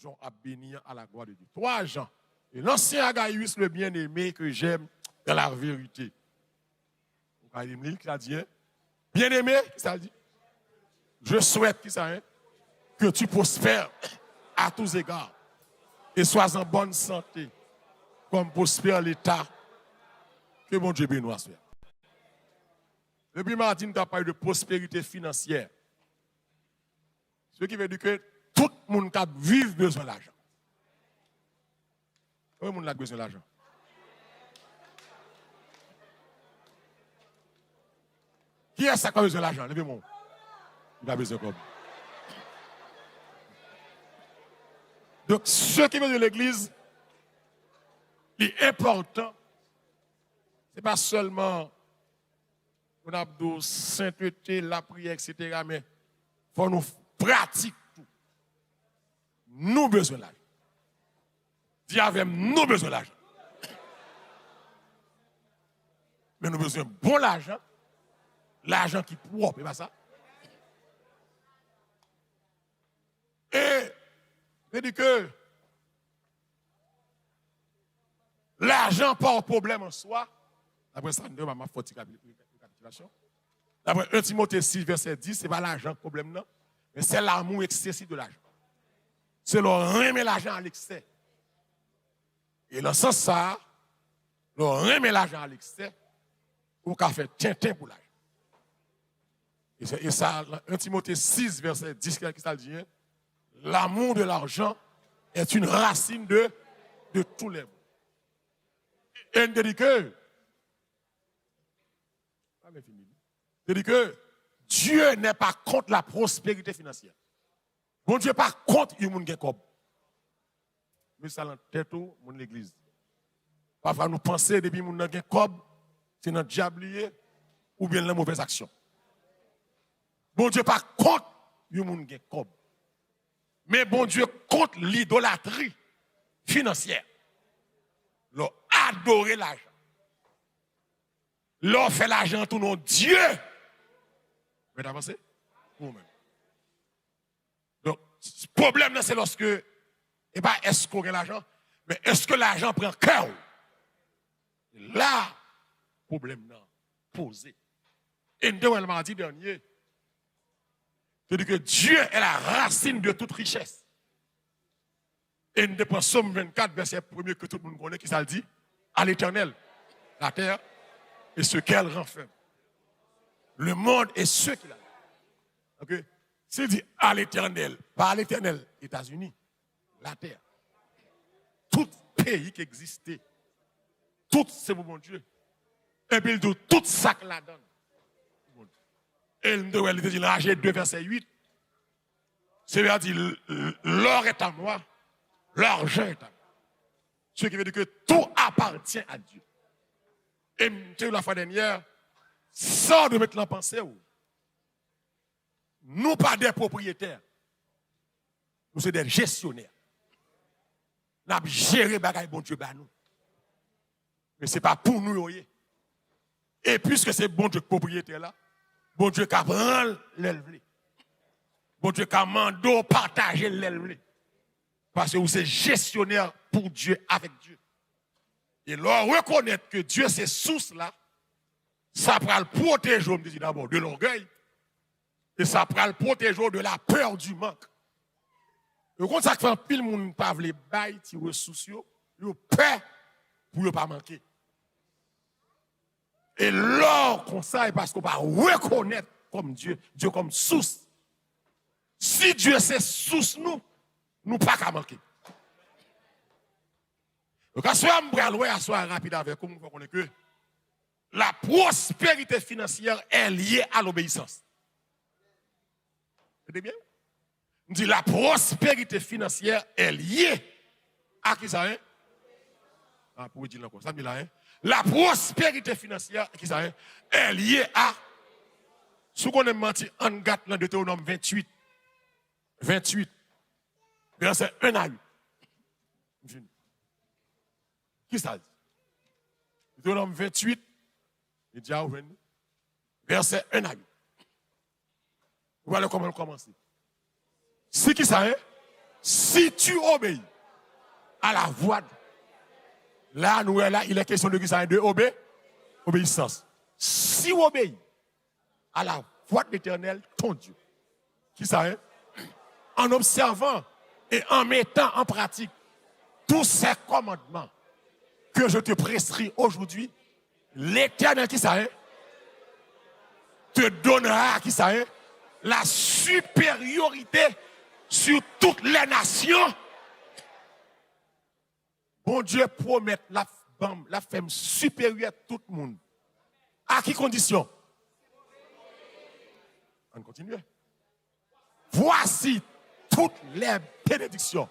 Jean a béni à la gloire de Dieu. 3 Jean. Et l'ancien Agaius, le bien-aimé que j'aime dans la vérité. Vous voyez, qui a dit, hein? Bien-aimé, qui ça dit? Je souhaite, qui ça, hein? Que tu prospères à tous égards et sois en bonne santé, comme prospère l'État. Que mon Dieu bénisse. Depuis Martin, tu as parlé de prospérité financière. Ce qui veut dire que tout le monde qui vit besoin d'argent. Tout le monde a besoin d'argent. Qui est-ce qui a besoin d'argent? Levez-moi. Il a besoin de quoi? Donc, ce qui veut de l'Église, est important, ce n'est pas seulement on a de sainteté, la prière, etc., mais il faut nous pratiquer tout. Nous besoin d'argent. Dis avec nous besoin d'argent. Mais nous besoin de bon l'argent, l'argent qui est propre, c'est pas ça? Et je dis que l'argent pas un problème en soi. Après ça, nous avons fait une récapitulation. D'après 1 Timothée 6, verset 10, ce n'est pas l'argent le problème, non. Mais c'est l'amour excessif de l'argent. C'est le remettre l'argent à l'excès. Et dans ce sens, ça, le remettre l'argent à l'excès, ou qu'a fait tintin pour l'argent. Et ça, 1 Timothée 6, verset 10, qui ça dit, hein? L'amour de l'argent est une racine de tous les maux. Et on dit que, Dieu n'est pas contre la prospérité financière. Bon Dieu n'est pas contre les gens qui ont. Mais ça l'en tête au monde l'église. Parfois nous pensons depuis que nous avons cob, c'est notre diablier ou bien la mauvaise action. Bon Dieu n'est pas contre les gens qui ont. Mais bon Dieu contre l'idolâtrie financière. Leur adorer l'argent. Leur fait l'argent tout nom Dieu. Vous pouvez avancer? Vous-même. Donc, le problème, c'est lorsque, et pas est-ce qu'on a l'argent, mais est-ce que l'argent prend cœur? Là, le problème là, posé. Et nous avons dit dernier, c'est-à-dire que Dieu est la racine de toute richesse. Et nous prenons Somme 24, verset 1er que tout le monde connaît, qui ça le dit? À l'Éternel, la terre et ce qu'elle renferme. Le monde et ce qu'il a. Okay? S'il dit à l'Éternel, pas à l'Éternel, États-Unis, la terre, tout pays qui existait, tout c'est pour mon Dieu. Et puis il dit tout ça que la donne. Et il dit dans Agé 2, verset 8, c'est dire l'or est à moi, l'argent est à moi. Ce qui veut dire que tout appartient à Dieu. Et la fois dernière, sans de mettre en pensée, nous pas des propriétaires, nous sommes des gestionnaires. Nous avons géré bagaille bon Dieu nous. Mais ce n'est pas pour nous. Et puisque c'est bon Dieu propriétaire là, bon Dieu qui prend l'élève. Bon Dieu qui mando partager l'élève. Parce que vous êtes gestionnaire pour Dieu, avec Dieu. Et leur reconnaître que Dieu c'est source là, ça va le protéger, on me dit d'abord, de l'orgueil. Et ça va le protéger de la peur du manque. Et quand ça fait un pile monde pas les bail ti ressources yo peur pour ne pas manquer. Et l'or comme ça parce qu'on va reconnaître comme Dieu comme source. Si Dieu c'est source nous pas qu'à manquer. Donc à soir m'bral à soir rapide avec vous pour connaître que la prospérité financière est liée à l'obéissance. Vous bien? On dit la prospérité financière est liée à qui ça hein? Ah, pour dire encore, ça me là, hein? La prospérité financière qui ça hein? Est liée à ce qu'on a menti en gâte dans Deutéronome 28. 28. Verset 1 à 8. Qui ça dit? Deutéronome 28. Il dit à verset 1 à 8. Voilà comment on commence. C'est qui ça, hein? Si tu obéis à la voix, là, il est question de qui ça, de obéissance. Si tu obéis à la voix de l'Éternel, ton Dieu, qui ça, hein? En observant et en mettant en pratique tous ces commandements que je te prescris aujourd'hui, l'Éternel, qui ça, hein? Te donnera, qui ça, hein? La supériorité sur toutes les nations. Bon Dieu promet la femme supérieure à tout le monde. À quelle condition? On continue. Voici toutes les bénédictions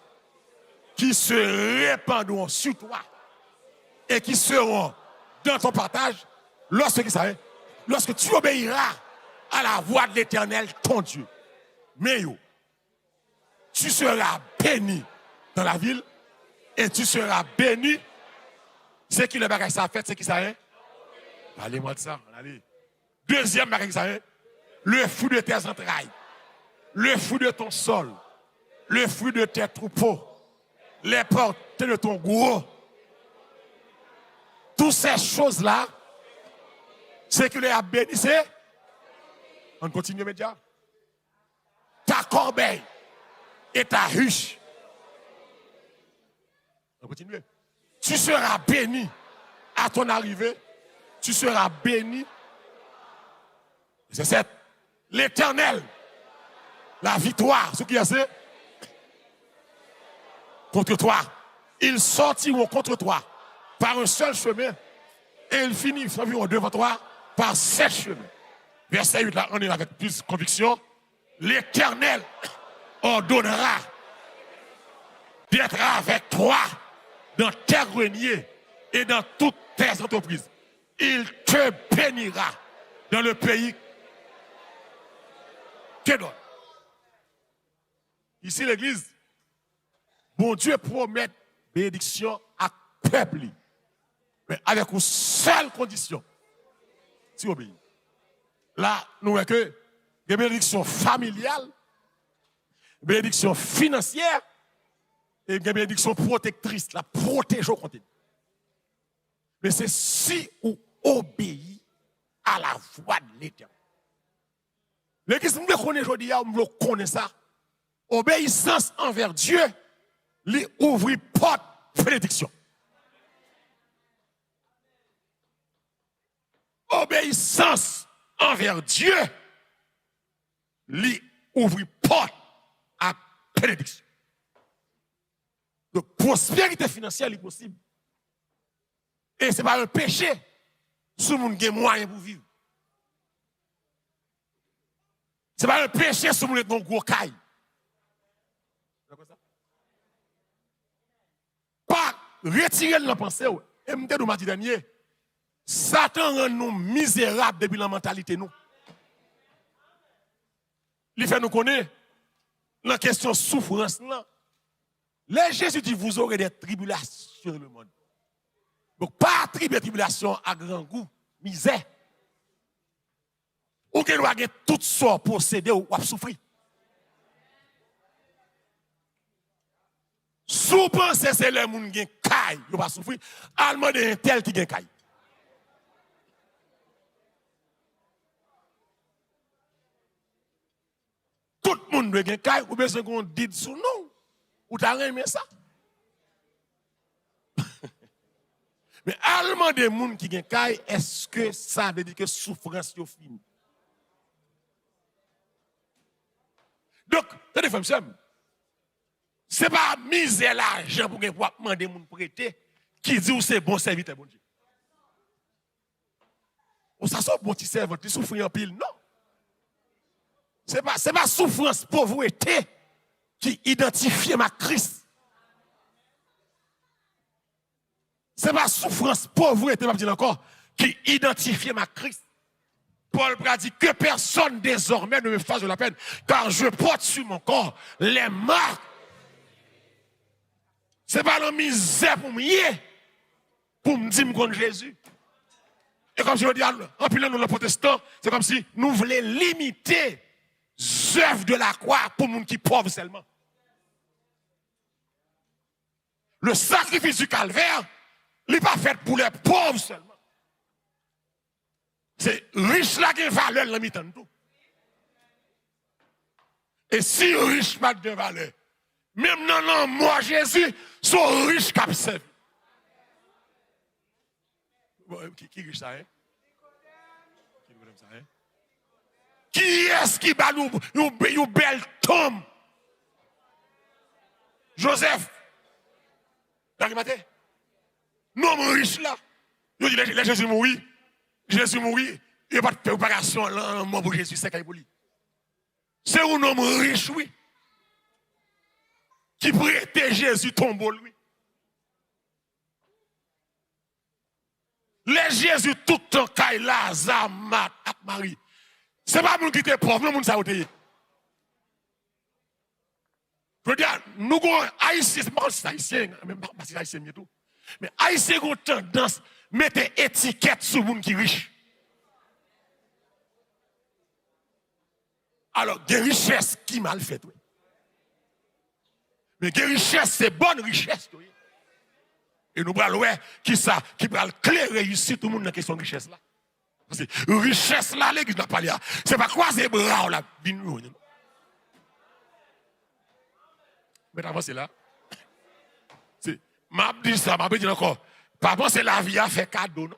qui se répandront sur toi et qui seront dans ton partage lorsque tu obéiras à la voix de l'Éternel, ton Dieu. Mais tu seras béni dans la ville et tu seras béni. C'est qui le bagage ça a fait, c'est qui ça est? Parlez-moi de ça, allez. Deuxième bagage ça est, le fruit de tes entrailles, le fruit de ton sol, le fruit de tes troupeaux, les portées de ton gros. Toutes ces choses-là, c'est que les a béni, c'est. On continue immédiatement. Ta corbeille et ta ruche. On continue. Tu seras béni à ton arrivée. Tu seras béni. C'est l'Éternel. La victoire. Ce qui est c'est contre toi. Ils sortiront contre toi par un seul chemin et ils finissent devant toi par 7 chemins. Verset 8, là, on est avec plus de conviction. L'Éternel ordonnera d'être avec toi dans tes greniers et dans toutes tes entreprises. Il te bénira dans le pays que donne. Ici, l'Église, bon Dieu promet bénédiction à peuple, mais avec une seule condition. Si vous obéissez. Là, nous voyons que des bénédictions familiales, bénédictions financières et des bénédictions protectrices, la protège au contenu. Mais c'est si on obéit à la voix de l'Éternel. L'église, nous le connaissons aujourd'hui, nous le connaissons ça. Obéissance envers Dieu, lui ouvre porte bénédiction. Obéissance envers Dieu, lui ouvre porte à bénédiction. Donc, prospérité financière est possible. Et ce n'est pas un péché si le monde a moyen pour vivre. Ce n'est pas un péché si le monde a un gros caille. Pas retirer la pensée. Et je me dis dernier, Satan rend nous misérables depuis la mentalité. Nous. Il fait nous connaître la question souffrance. Les Jésus dit vous aurez des tribulations sur le monde. Donc, pas tribulation à grand goût, misère. Ou que nous avons toutes sortes possédées ou souffrir. Sous penser c'est le monde qui caille, il va souffrir. Allemand de tel qui gagne caille. Tout le monde doit gagner caille ou bien ce qu'on dit sous nous. Ou t'as aimé ça? Mais allemand des gens qui gagnent caille, est-ce que ça veut dire que souffrance est finie? Donc, tenez, frère, ce n'est pas miser l'argent pour demander de prêter qui dit que c'est bon serviteur, bon Dieu. Ou ça sort bon petit serviteur, tu souffres en pile, non. Ce n'est pas souffrance, pauvreté qui identifie ma Christ. Ce n'est pas souffrance, pauvreté, je encore, qui identifie ma Christ. Paul a dit que personne désormais ne me fasse de la peine, car je porte sur mon corps les marques. Ce n'est pas la misère pour me dire contre Jésus. Et comme je veux dire, en plus, nous, les protestants, c'est comme si nous voulions limiter l'œuvre de la croix pour les gens qui sont pauvres seulement. Le sacrifice du calvaire, il n'est pas fait pour les pauvres seulement. C'est riche là qui a valeur dans le tout. Et si riche pas de valeur, même non, moi Jésus, sont riches comme ça. Qui riche ça, hein? Qui est-ce qui bat une belle tombe? Joseph. T'as regardé? Non, mon riche là. Il dit, Jésus mourit. Jésus mourit. Il n'y a pas de préparation là, mort pour Jésus, c'est qu'il pour lui. C'est un homme riche, oui. Qui prêtait Jésus tombeau, lui. Les Jésus tout le temps, Kaila, Zamat, Marie. Ce n'est pas moun qui était pauvre, moun ça outé. Je veux dire, nous avons haïtiens, c'est haïtien, même pas si haïtien tout. Mais haïtien ont tendance à mettre étiquette sur moun qui riche. Alors, des richesses qui mal faites, oui. Mais des richesses, c'est bonne richesse, oui. Et nous allons voir qui ça, qui va clair réussir tout le monde dans la question de richesse là. Parce que richesse là, l'église n'a pas là. C'est pas croiser bras là, bin. Mais avant c'est là. C'est m'a dit ça, m'a dit encore. Pardon, c'est la vie à faire cadeau, non?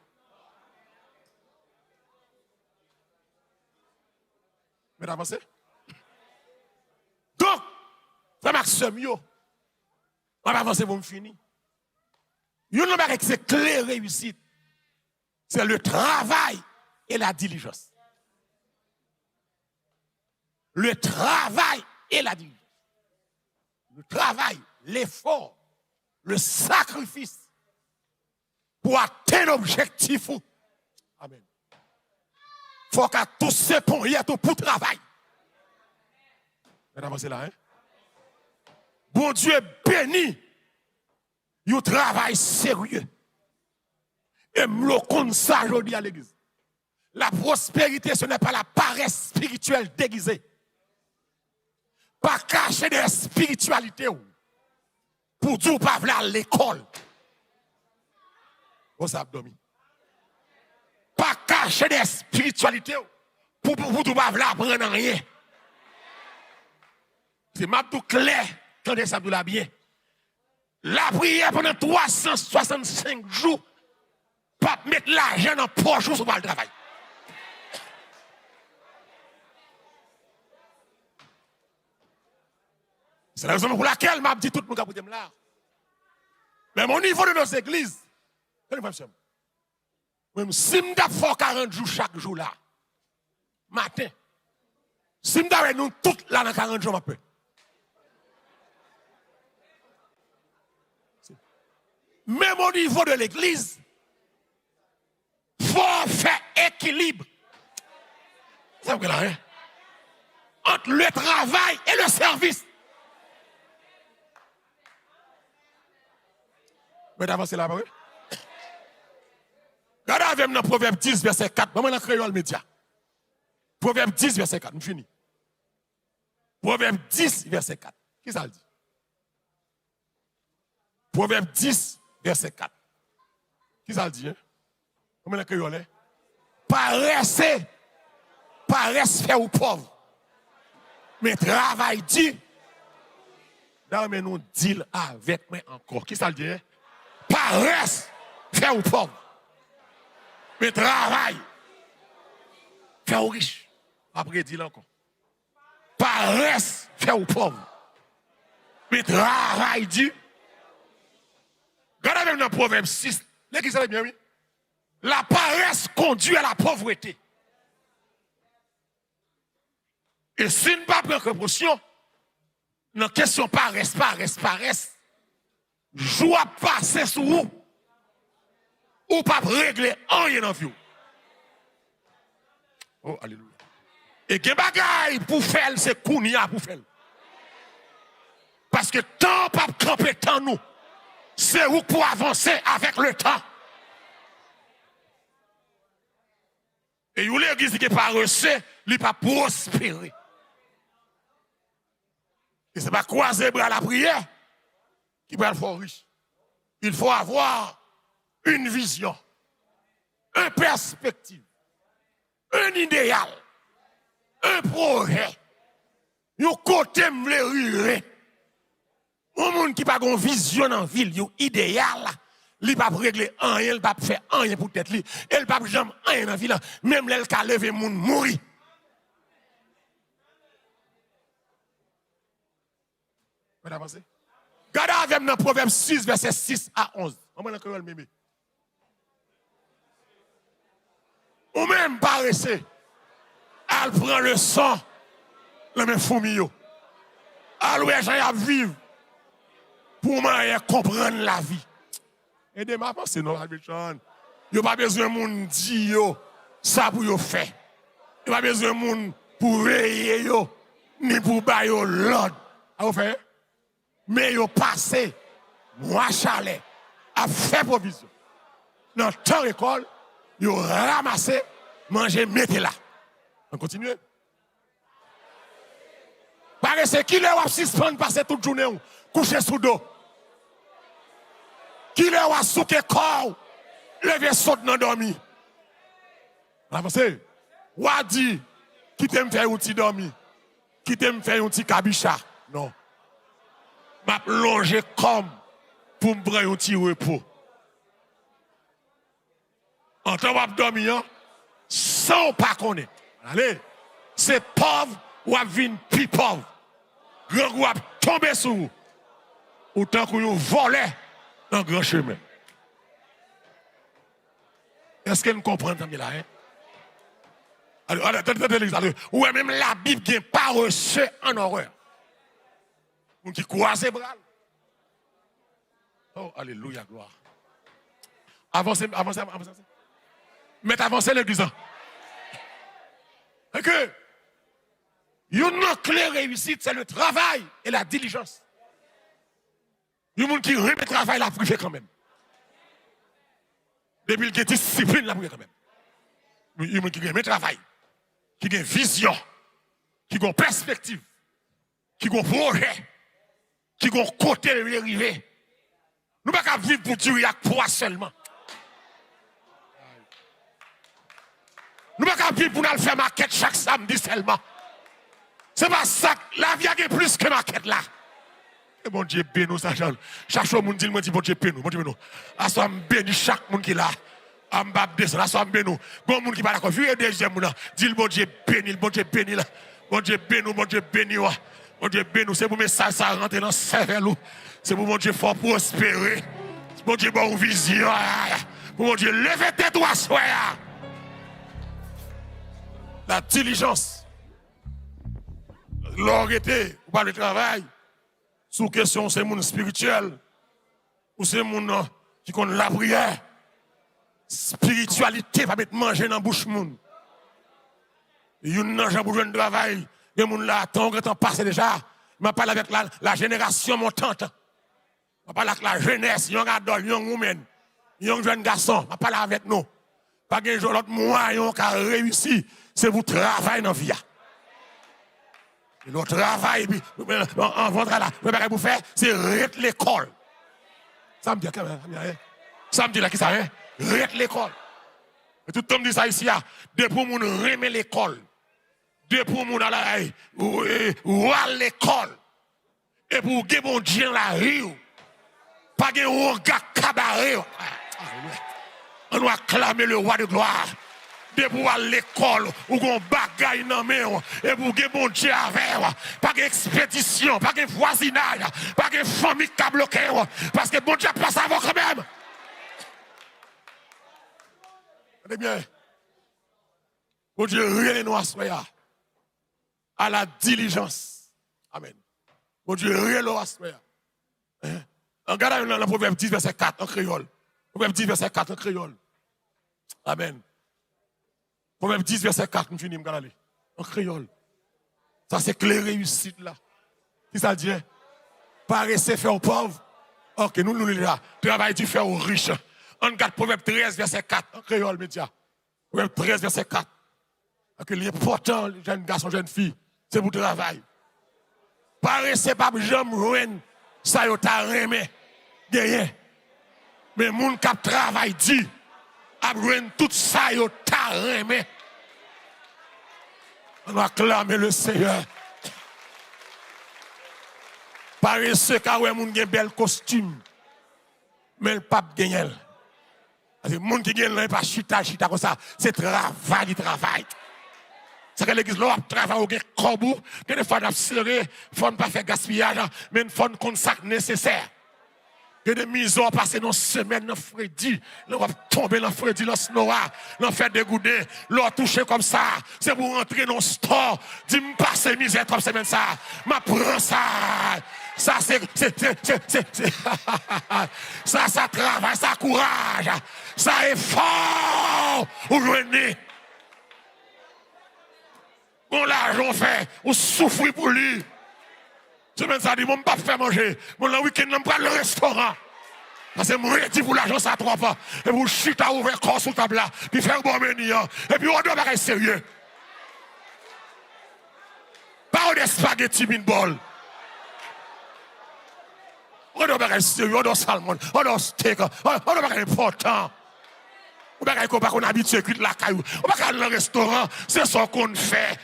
Mais avancez. Donc, ça maximum yo. On va avancer pour me finir. Yon n'a pas que c'est clair réussite. C'est le travail et la diligence. Le travail et la diligence. Le travail, l'effort, le sacrifice pour atteindre l'objectif. Amen. Il faut qu'à tous ces points, il y a tout pour travail. Mesdames, c'est là, hein? Bon Dieu béni. Il travail sérieux. Et me compte ça aujourd'hui à l'église. La prospérité, ce n'est pas la paresse spirituelle déguisée. Pas cacher des spiritualités. Pour dire pas à l'école. Vous savez, Domi. Pas cacher des spiritualités. Pour dire pas apprendre rien. C'est ma tout clair. Tendez ça de la bien. La prière pendant 365 jours, pas mettre l'argent dans poche sur le travail. C'est la raison pour laquelle m'a dit tout le monde pour là. Mais au niveau de nos églises, même si je fais 40 jours chaque jour là, matin, si je fais nous toutes là dans 40 jours, je peux. Même au niveau de l'église, il faut faire équilibre. C'est vrai, hein? Entre le travail et le service. Mais d'avancer là-bas, oui? Regardez avec moi dans Proverbe 10, verset 4. Maman, dans le créole média. Proverbe 10, verset 4. Je finis. Proverbe 10, verset 4. Qui ça le dit? Proverbe 10, verset 4. Qui ça le dit? Hein? Comment le créole? Paresse faire ou pauvre. Mais travail dit. D'ailleurs, mais nous deal avec moi encore. Qui ça le dit? Hein? Paresse faire ou pauvre. Mais travail faire ou riche. Après, dit encore. Paresse faire ou pauvre. Mais travail dit. Regardez même dans Proverbe 6. L'église savez bien, oui. La paresse conduit à la pauvreté. Et si nous ne pas prendre précaution, dans la question paresse, joie passer sur vous, ou pas régler rien dans la vie. Oh, alléluia. Et que bagaille pour faire, c'est kounia pour faire. Parce que tant pas camper tant nous, c'est où pour avancer avec le temps. Et où l'église qui n'est pas reçue, il n'est pas prospérer. Et ce n'est pas croiser bras la prière qui va le faire riche. il faut avoir une vision, une perspective, un idéal, un projet. Un côté m'le un monde qui pas une vision en ville, un idéal, il pas régler rien, il pas faire rien pour tête li, il pas jamais rien dans ville, même l'elle ka lever moun mourir. Vous avancez? Regardez avec dans Proverbe 6 verset 6 à 11. On va dans mémé. Ou même paresseux, elle prend le sang, le même fourmillot. Elle va vivre pour comprendre la vie. Aidez-moi à penser, non, Albert. Il n'y a pas besoin de monde dire ça pour vous faire. Il n'y a pas besoin de monde pour veiller, ni pour bailler l'ordre. Vous fait? Mais vous passez, moi, chalet, à faire provision. Dans temps école, vous ramassez, mangez, mettez là. On continue. Parce que qui leur a suspendre passer toute journée, coucher sous dos. Qui leur a souqué corps, lever saute dans dormi. Avancez. Ou a dit, qui t'aime faire un petit dormi, qui t'aime faire un petit cabicha. Non. M'a plongé comme pour me prendre un petit repos. En tant que dormir, sans pas connaître. Allez, c'est pauvre ou à venir plus pauvre. Grand ou à tomber sur vous. Autant que vous volez dans le grand chemin. Est-ce que nous comprenons là? Hein? Alors, attendez, ou même la Bible qui n'est pas reçue en horreur. On qui croise ses bras. Oh, alléluia, gloire. Avancez. Mettez avancez l'église. Et que, une clé réussite, c'est le travail et la diligence. Il y a des gens qui remet le travail, la privé quand même. Depuis qu'il y a discipline, la privé quand même. Il y a des gens qui remet le travail, qui ont une vision, qui ont une perspective, qui ont un projet, qui ont un côté de l'arrivée. Nous ne pouvons pas vivre pour Dieu avec toi seulement. Nous ne pouvons pas vivre pour nous faire maquette chaque samedi seulement. C'est pas ça, la vie a plus que maquette là. Et bon Dieu bénis ça, chaque fois, mon dit, bon Dieu bénis, bon Dieu bénis. À ce moment, bénis chaque monde qui est là. À ce moment, à ce moment, bénis. Bon monde qui va d'accord, vu et deuxième, dit bon Dieu bénis, bon Dieu bénis là. Bon Dieu bénis, bon Dieu bénis. Bon Dieu bénis, c'est pour message ça rentre dans le cerveau. C'est pour mon Dieu fort prospérer. Bon Dieu bon vision. Pour mon Dieu levez tête ou assoya. La diligence. L'orité, ou pas le travail. Sous question, c'est mon spirituel. Ou c'est mon qui compte la prière. Spiritualité va mettre manger dans la bouche moun. Et yon nan jan pour de travail. Et moun là, tant passé déjà. Je parle avec la génération montante. Je parle avec la jeunesse, young adult, young woman, young jeune garçon. Je parle avec nous. Pas de jour l'autre moyen qui a réussi, c'est vous travailler dans la vie. Et le travail, en ventre là, le vous faire, c'est rete l'école. Ça me dit, ça me dit là qui ça, rete l'école. Et tout le monde dit ça ici, depuis que nous remet l'école, depuis que nous allons à l'école, et pour que mon Dieu la rue, pas de regard cabaret. On doit acclamer le roi de gloire. De pour aller à l'école, ou qu'on bagaille dans main, et pour que mon Dieu avec, pas d'expédition, pas de voisinage, pas de famille qui a bloqué, parce que mon Dieu passe avant quand même. Eh bien, mon Dieu, rien nous à la diligence. Amen. Mon Dieu, rien nous regardez dans le Proverbe 10, verset 4 en créole. Proverbe 10, verset 4 en créole. Amen. Proverbe 10, verset 4, nous finissons, regardez. En créole. Ça, c'est clé réussite là. Qui ça dit? Paraissez faire aux pauvres. Ok, nous là. Travail du faire aux riches. On regarde Proverbe 13, verset 4, en créole, média. Proverbe 13, verset 4. Ok, l'important, jeune garçon, jeune fille, c'est pour travail. Paraissez pas jamais ruine. Ça y est, t'as remis. Gagné. Mais moun k'ap travail dit, ap jwenn tout ça yo ta remè. On va clamer le Seigneur. Paresseux ka wè moun gen bel costume. Mais le pape gagne. Les gens qui gagnent là, pas chita comme ça. C'est travail. C'est que l'église, là, travaille au corbeau, que des fois, on a serré, il ne faut pas faire gaspillage, mais il faut qu'on sac nécessaire. Que des misons passent dans semaine, dans Freddy, on va tomber dans Freddy, dans Snora, on fait dégoûter, l'on touché comme ça. C'est pour rentrer dans le store, dis-moi pas ces misères comme semaine ça. Ma prends ça. Ça, c'est ça travaille, ça courage, ça est fort. Vous venez. On l'argent fait, on souffre pour lui. Semaine ça dit, mon pas faire manger. Mon le week-end, je pas le restaurant. Parce que moi, je dis pour l'argent, ça trop pas. Et vous chute à ouvrir corps sous table là, puis faire bon menu. Et puis on doit être sérieux. Pas des spaghettis min-bol. On doit être sérieux, on doit salmon, on doit steak, on doit être important. On ne peut pas qu'on habitue à cuire la caillou. On ne peut pas aller dans le restaurant, c'est ce qu'on fait.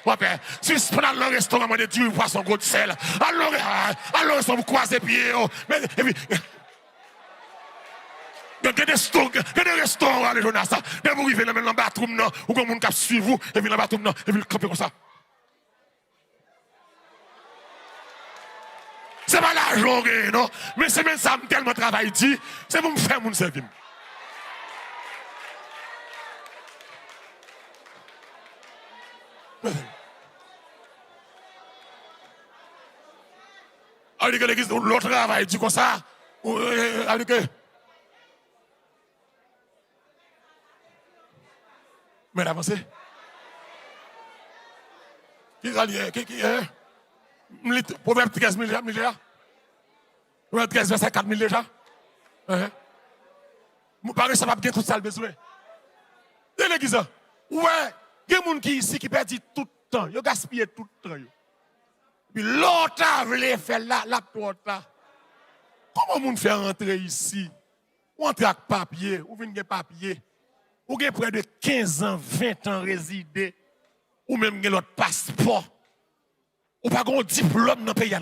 Si on va dans le restaurant, on dit du poisson gros de sel. Alors, on croise les pieds. Mais, et puis, il y a des restaurants, les Jonas. Dès que vous arrivez dans le bathroom, ou comme on cap suivre vous, et puis dans le bathroom, et puis le camper comme ça. Ce n'est pas l'argent, non? Mais c'est même ça, tellement travail dit, c'est pour me faire mon service. Alors que l'église, l'autre travail dit comme ça, alors que. Mais avancez. Qui est Proverbe 13 000 déjà? Proverbe 13, verset 4 000 déjà? Vous parlez, ça va bien tout ça le besoin. De l'église, ouais, il y a des gens qui ici qui perdent tout le temps, ils gaspillent tout le temps. Puis l'autre a voulu faire la porte là. Comment on fait rentrer ici? Ou entrer avec papier, ou venir avec papier, ou avez près de 15 ans, 20 ans résidé, ou même l'autre passeport, ou pas un diplôme dans le pays.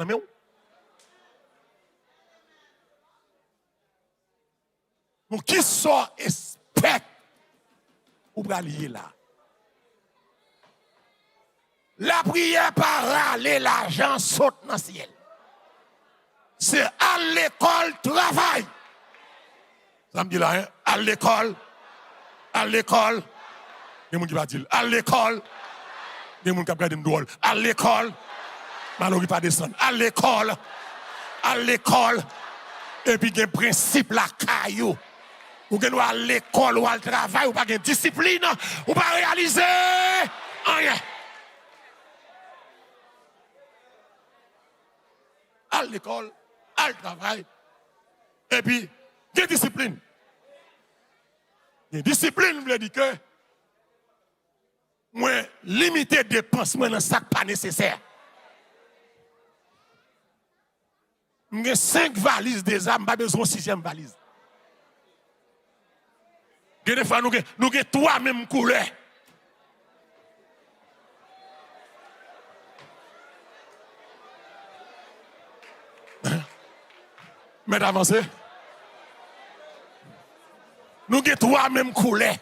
Donc qui sort expect ou bralier là? La prière par aller, l'argent saute dans le ciel. C'est à l'école, travail. Ça me dit là, hein? À l'école. Il y a des gens qui va dire, à l'école. Il y a des gens qui va dire, à l'école. Malheureusement, pas descendre. À l'école. Et puis, il y a un principe, la caillou. Ou bien à l'école ou à le travail, ou pas de discipline, ou pas réaliser rien. À l'école, à le travail. Et puis, il y a discipline. Il y a discipline, veut dire que moi, limiter dépenses dans un sac pas nécessaire. J'ai 5 valises déjà, je n'ai pas besoin de 6e valise. Des fois, nous avons 3 mêmes couleurs. Mais avancez. Nous avons 3 mêmes couleurs.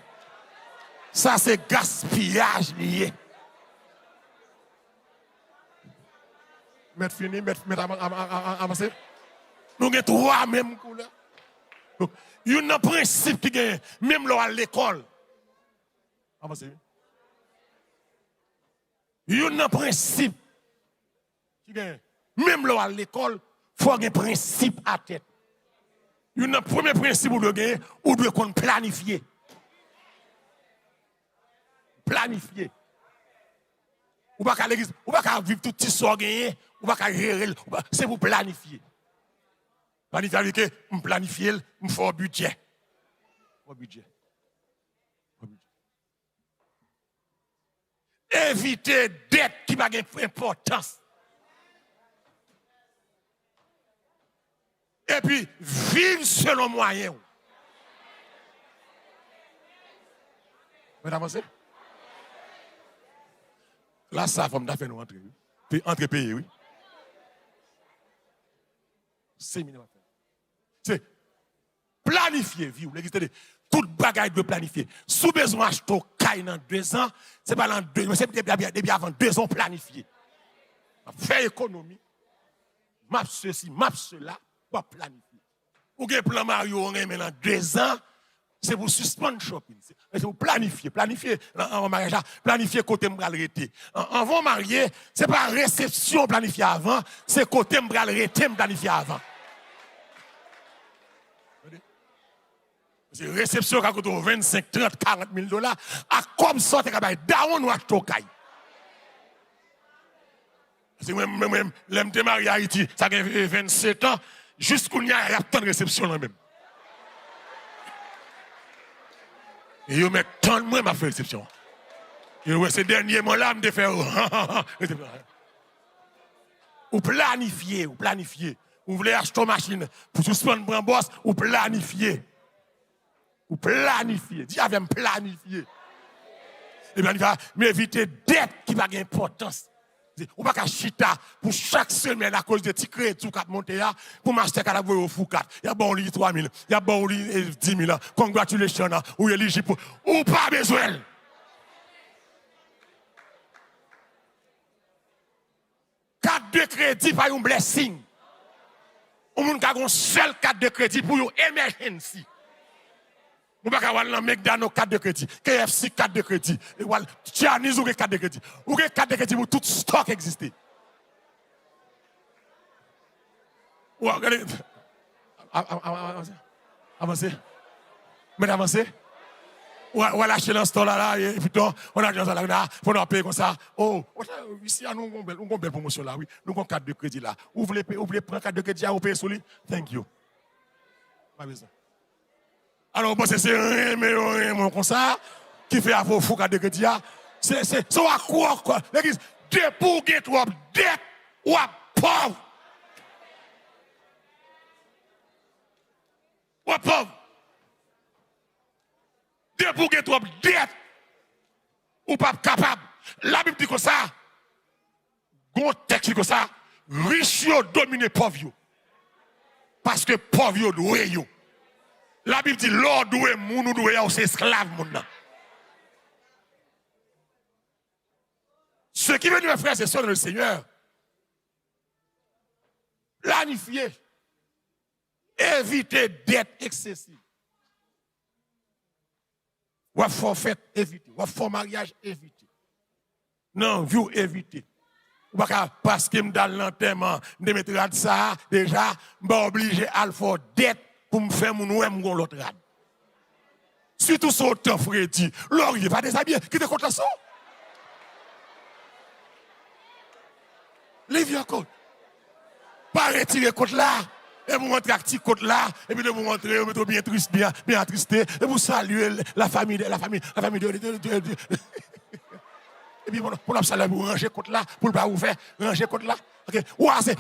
Ça, c'est gaspillage lié. Mettre fini, mettre avancé. Nous avons 3 mêmes couleurs. Il y a un principe qui gagne, même là à l'école. Avancez. Il y a un principe qui gagne, même là à l'école, il faut avoir un principe à tête. Il y a un premier principe où vous devez planifier. Planifier. Ou pas qu'à l'église, ou pas qu'à vivre tout petit soir gagné, ou pas qu'à gérer, c'est pour planifier. Planifier que me planifier, me faire un budget. Éviter dette qui n'a pas d'importance. Et puis vivre selon moyen. Mais avancez. Là, ça, faut me faire nous entrer. Puis entrer pays, oui. C'est minimum. C'est planifier, vie. Toute bagaille de planifier. Sous besoin d'acheter caille dans 2 ans, c'est pas dans 2 ans, c'est depuis avant 2 ans planifié. Faire économie, map ceci, map cela, pas planifier. Ou que plan Mario on remet dans 2 ans, c'est pour suspendre shopping. C'est pour planifier, en mariage, planifier côté m'bral rete. En vont marier, c'est pas réception planifiée avant, c'est côté m'bral rete planifié avant. C'est réception qui coûte 25, 30, 40 000 $. À comme ça, tu as down ou à Tokai. C'est moi-même, l'aime de marié à Haïti, ça a 27 ans, jusqu'où il y a tant de réception là même. Et ils mettent tant de moins à faire réception. Et ouais, ces derniers mots-là, me faire. Ou planifier. Vous voulez acheter une machine pour suspendre un boss, ou planifier. Dis avec me planifier. Et bien, il va m'éviter dette qui va avoir importance. Ou pas qu'à chita pour chaque semaine à cause de petits crédits qui monter pour m'acheter qu'à la voie au fou 4. Il y a bon lit 3 000, il y a bon lit 10 000. Congratulations, ou éligible ou pas besoin. Carte de crédit par un blessing. Ou moun ka gon seul carte de crédit pour une emergency. Ou pas avoir un McDonald's carte de crédit, KFC carte de crédit, et voilà, Chinese ou carte de crédit. Ou carte de crédit pour tout stock exister. Ou regardez. Avancez. Mais avancez. Ou lâcher dans ce temps-là, et puis on a déjà là, on a payé comme ça. Oh, ici, nous avons une belle promotion là, oui. Nous avons carte de crédit là. Vous voulez prendre carte de crédit à vous payer sur lui? Thank you. Pas besoin. Alors, c'est un comme ça, qui fait avoir fou carte de crédit. C'est à quoi? L'église, de pour get ou dette ou pauvre. Ou pauvre. De pour get ou dette ou pas capable. La Bible dit comme ça. Bon texte comme ça. Riche yo domine pauvre yo. Parce que pauvre yo doué yo. La Bible dit l'or doué moun ou doué yo c'est esclave moun nan. Ce qui veut dire frère c'est ça le Seigneur. Planifier. Éviter dette excessive. Ou à forfait éviter. Ou à fort mariage éviter. Non, vous éviter. Ou pas parce que m'dal l'enterrement, me mettre ça déjà, m'ba obligé à le faire dette pour me faire mon ouem gon l'autre rad. Surtout son temps Freddy, Laurier va déshabiller, qui te compte là ça? Leave your coat. Pas retirer côte là. Et vous rentrez à petit côté là, et puis vous rentrez, vous bien triste, bien attristé, et vous saluez la famille de. Et puis pour saluer, vous rangez côté là, pour ne pas ouvrir, ranger côté là.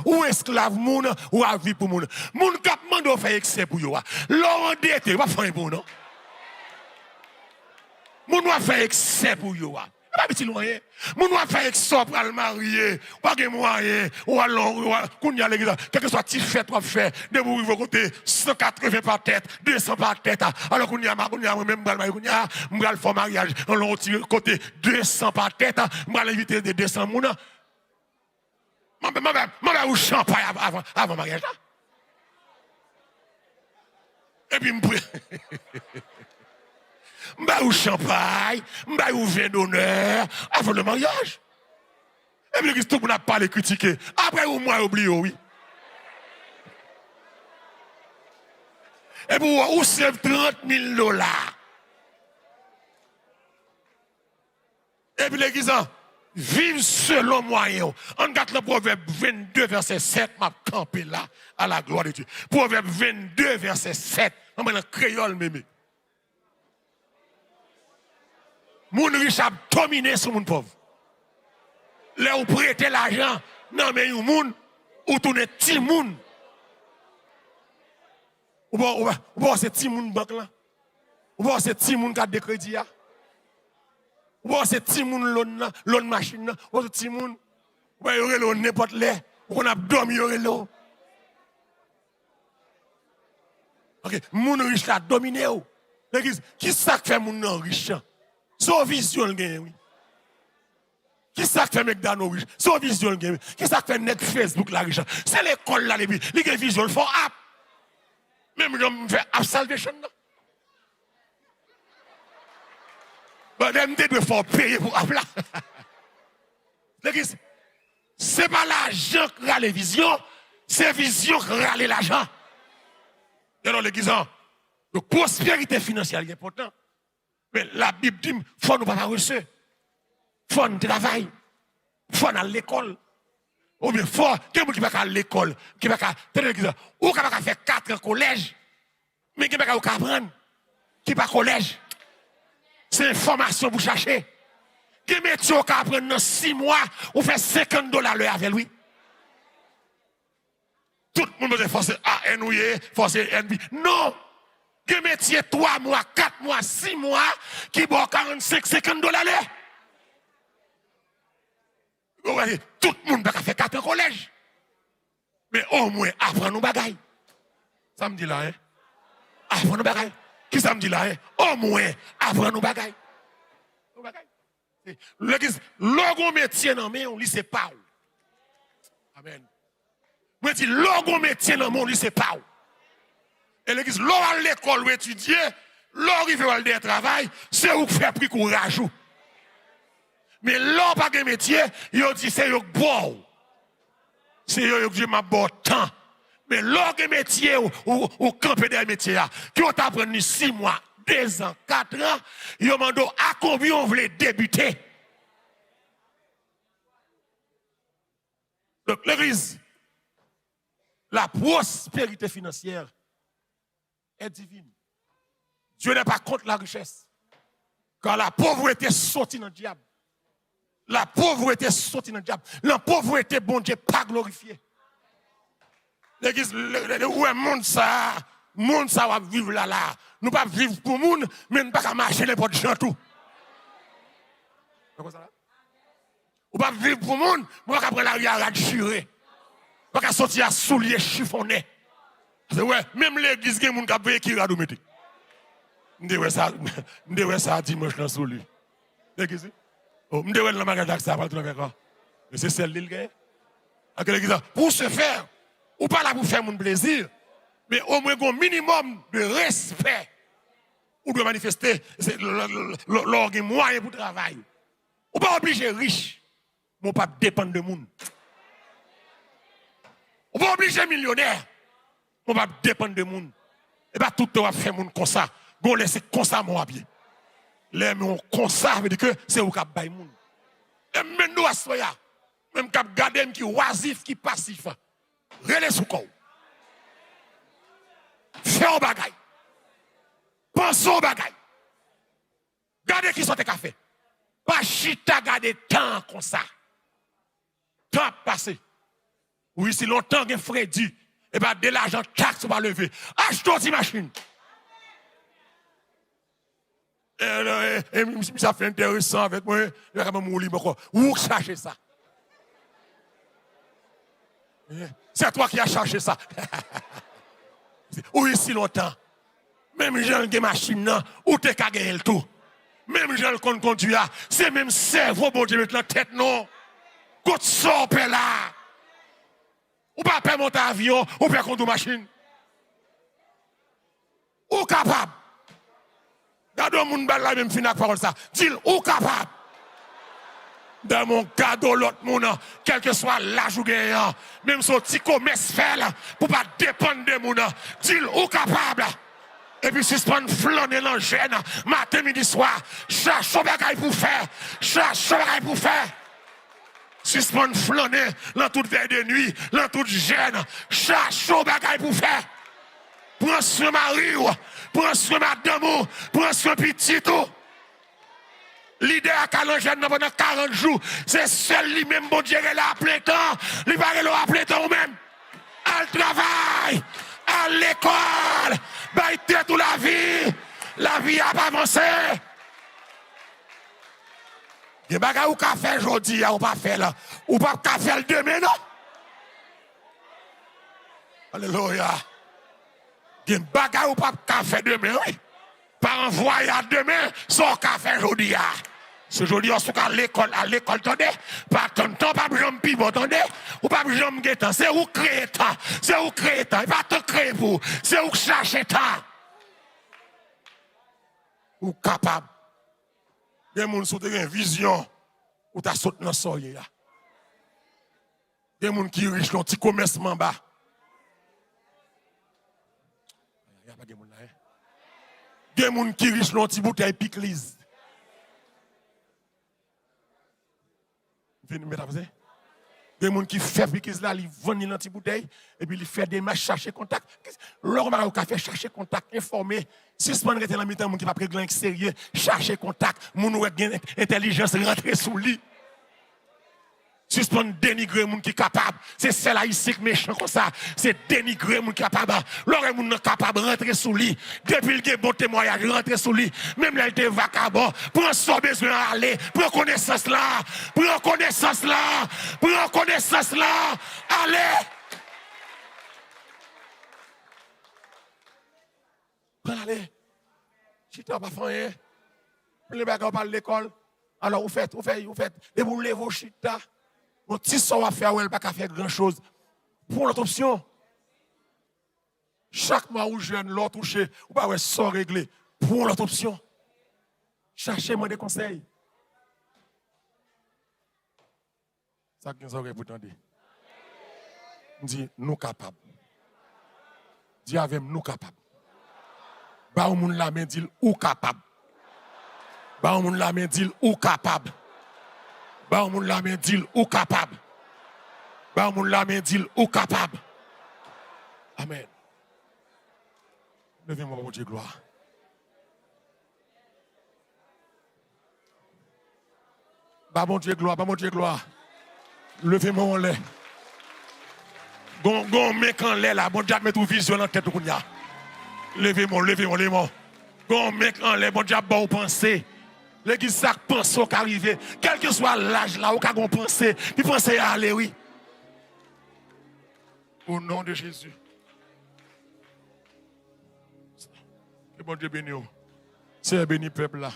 Ou esclave moun, ou à vie pour moun. Moun kap mando fait excès pour yo. L'on endetté, va faire un bon non. Moun va faire excès pour yo. Pas petit loyer. Moun va faire excès pour le marier, pas de moyen, ou alors kounya l'église, quel que soit ti fait toi fait, de vous rive côté 180 par tête, 200 par tête. Alors kounya même kounya, m'gal faire mariage, on l'autre côté 200 par tête, m'gal inviter de 200 moun. M'ba ou champagne avant mariage là. Et puis m'ba ou champagne, m'ba ou vin d'honneur avant le mariage. Et puis tout le monde n'a pas les critiquer. Après ou moi oublié oui. Et puis ou c'est 30 000 $. Et puis l'église vive selon moyen. On regarde le proverbe 22, verset 7, m'a campé là, à la gloire de Dieu. Proverbe 22, verset 7, on va dans créole mémé. Moun riche a dominé sur moun pauvre. Là où prêter l'argent, non mais yon moun, ou tourne ti moun. Ou bon c'est ti moun banque là. Ou bon c'est ti moun carte de crédit là. Ou c'est Timoun l'on machine, ou c'est Timoun, ou y aurait l'on n'importe les, ou on a dormi y aurait l'eau. Ok, moun riche la dominé ou. L'église, qui ça fait moun non riche? Son vision le gagne, oui. Qui ça fait McDonald's riche? Son vision le gagne. Qui ça fait net Facebook la riche? C'est l'école là, les vision le font app. Même je me fais app salvation là. Bon, même des deux faut payer pour app là. L'église, c'est pas l'argent qui râle les visions, c'est vision qui râle l'argent. Et dans l'église, la prospérité financière est importante. Mais la Bible dit, il faut nous pas reçu. Il faut nous travailler. Il faut aller à l'école. Ou bien, il faut quelqu'un qui va à l'école, qui va l'église, ou qui va faire 4 ans collège, mais qui va apprendre, qui va collège. C'est une formation pour chercher. Qui métier qui apprendre dans 6 mois, ou fait $50 l'heure avec lui. Tout le monde est forcé à NOUYE, forcé NB. Non! Que métier 3 mois, 4 mois, 6 mois, qui boit 45, $50 l'heure. Tout le monde va faire 4 ans collège. Mais au moins, apprendre nos bagailles. Ça me dit là, hein? Apprendre nos bagailles. Qui ça me dit là, hein? Au moins, apprendre nos bagailles. Nos bagailles. Le métier, non, mais on lit, c'est pas où. Amen. Moi, je dis, le métier dans mon lit, c'est pas où. Et l'église, l'on à l'école ou étudier, l'on arrive à le travail, c'est où faire pris courage. Mais l'on pas de métier, il dit, c'est où bon. C'est où je m'a bon temps. Mais l'on de métier ou camper des métiers, qui ont appris 6 mois, 2 ans, 4 ans, il demande à combien on voulait débuter. Donc, l'église, la prospérité financière est divine. Dieu n'est pas contre la richesse. Car la pauvreté sortit dans le diable. La pauvreté sortit dans le diable. La pauvreté, bon Dieu, pas glorifié. L'église, ouais, monde ça va vivre là. Nous pas vivre pour le monde, mais nous pas marcher n'importe gens tout. C'est quoi ça là? Ou pas vivre pour le monde, moi après la rue à radjurer. Pas sortir à souliers chiffonnés. Ouais, même l'église, il y a des gens qui radou mette. M'dewe ça dimanche dans souli. L'église. Oh, m'dewe dans magasin ça pas tout avec quoi. Mais c'est celle l'île gagne. Avec l'église pour se faire ou pas là pour faire mon plaisir, mais au moins un minimum de respect. Ou doit manifester c'est l'orgue moyen pour travailler. Ou pas obligé riche, mon pas dépendre de monde. Ou pas obligé millionnaire. On va dépendre de monde. Et bien tout le temps, on va faire monde comme ça. On laisse comme ça, mon bien. Les gens comme ça, veut dire que c'est où qu'on baille monde. Et même nous, à soya, même qu'on garde qui oisif, qui passif. Relais sous corps. Fais un bagay. Pensez au bagay. Gardez qui sont tes cafés. Pas chita garder temps comme ça. Temps passé. Oui, si longtemps, il y a Freddy. Et bien, de l'argent, taxe va lever. Achetons une machine. Et ça fait intéressant avec moi. Je vais me rouler encore. Où chercher ça? C'est toi qui as cherché ça. Oui, si longtemps. Même gens qui ont machine, où tu as gagné le tout. Même gens qui ont conduit, c'est même cerveau, bon Dieu, mettre la tête, non. Quand tu sors là. Ou pas faire monter avion, ou faire conduire machine. Ou capable. Gardons mon bal là, même finir parole ça. Dis ou capable. Dans mon cadeau, l'autre monde, quel que soit l'âge ou gagnant, même son petit commerce fait là, pour pas dépendre de mon dis ou capable. Et puis suspendre flâner dans le gêne, matin, midi, soir. Cherche son bagage pour faire. Cherche son bagage pour faire. Suspendre flâner dans toute veille de nuit, dans toute gêne. Cherche son bagage pour faire. Prends soin mari, prends soin madame, prends soin petit tout. L'idée à Calangène pendant 40 jours, c'est seul lui-même, bon Dieu, là à plein temps. Il va aller à plein temps ou même. À travail, à l'école, bailler toute la vie a pas avancé. Des bagages ou qu'a fait aujourd'hui, ou pas fait là. Ou pas qu'a fait le demain, non? Alléluia. Des bagages ou pas qu'a fait demain, oui. Par un voyage demain, sans qu'a fait aujourd'hui. Ce aujourd'hui, on est à l'école, attendez. Pas tant de temps, pas besoin de pivot, attendez. Ou pas besoin de temps. C'est où créer temps. C'est où créer temps. Il va te créer pour. C'est où chercher temps. Ou capable. Il y a des gens qui ont une vision. Ou tu as sauté dans le sol. Il y a des gens qui sont riches dans un petit commerce en bas. Il n'y a pas de gens là. Il y a des gens qui sont riches dans un petit bouteille pickles. Venez mettre à vous. Des gens qui font pickles là, ils vendent dans une petite bouteille et puis ils font des matchs, chercher contact. Leur mari au café, chercher contact, informer. Si ce n'est pas dans le temps, qui va prendre un sérieux, chercher contact, mon ou intelligence rentrer sous lui. Si ce n'est pas dénigrer les gens qui sont capables, c'est celle-là ici qui est méchant comme ça. C'est dénigrer les gens qui sont capables. Leur gens sont capables de rentrer sous lui. Depuis le bon témoignage, rentrer sous lui. Même là, il était vacabond. Prends son besoin aller. Prends connaissance là. Prends connaissance là. Prends connaissance là. Allez. Allez. Si tu n'as pas fait rien, les bagages parlent de l'école. Alors, vous faites. Et vous levez vos chita. Mon petit son va faire, elle va pas faire grand chose. Pour l'autre option. Chaque mois où jeune, l'autre touché, ou pas ouais, sans régler. Pour l'autre option. Cherchez-moi des conseils. Ça qui nous aurait pour t'entendre. Dit, nous capables. Dis avec nous capables. Ba ou moun la main dit ou capable. Ba ou moun la main dit ou capable. Ba ou moun la main dit ou capable. Ba ou moun la main dit ou capable. Amen. Levez-moi pour Dieu gloire. Ba mon Dieu gloire, ba mon Dieu gloire. Levez-moi en l'air. Gon mec en l'air là, bon Dieu met tout vision en tête tout kounya. Levez-moi. Gon mec en l'air, bon Dieu bon penser. L'église ça pense au qu'arriver. Quel que soit l'âge là, au qu'a gon penser, puis penser à aller oui. Au nom de Jésus. Que bon Dieu bénisse. C'est béni peuple là.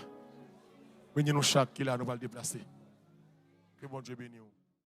Bénis nous chaque qui là nous va le déplacer. Que bon Dieu bénisse.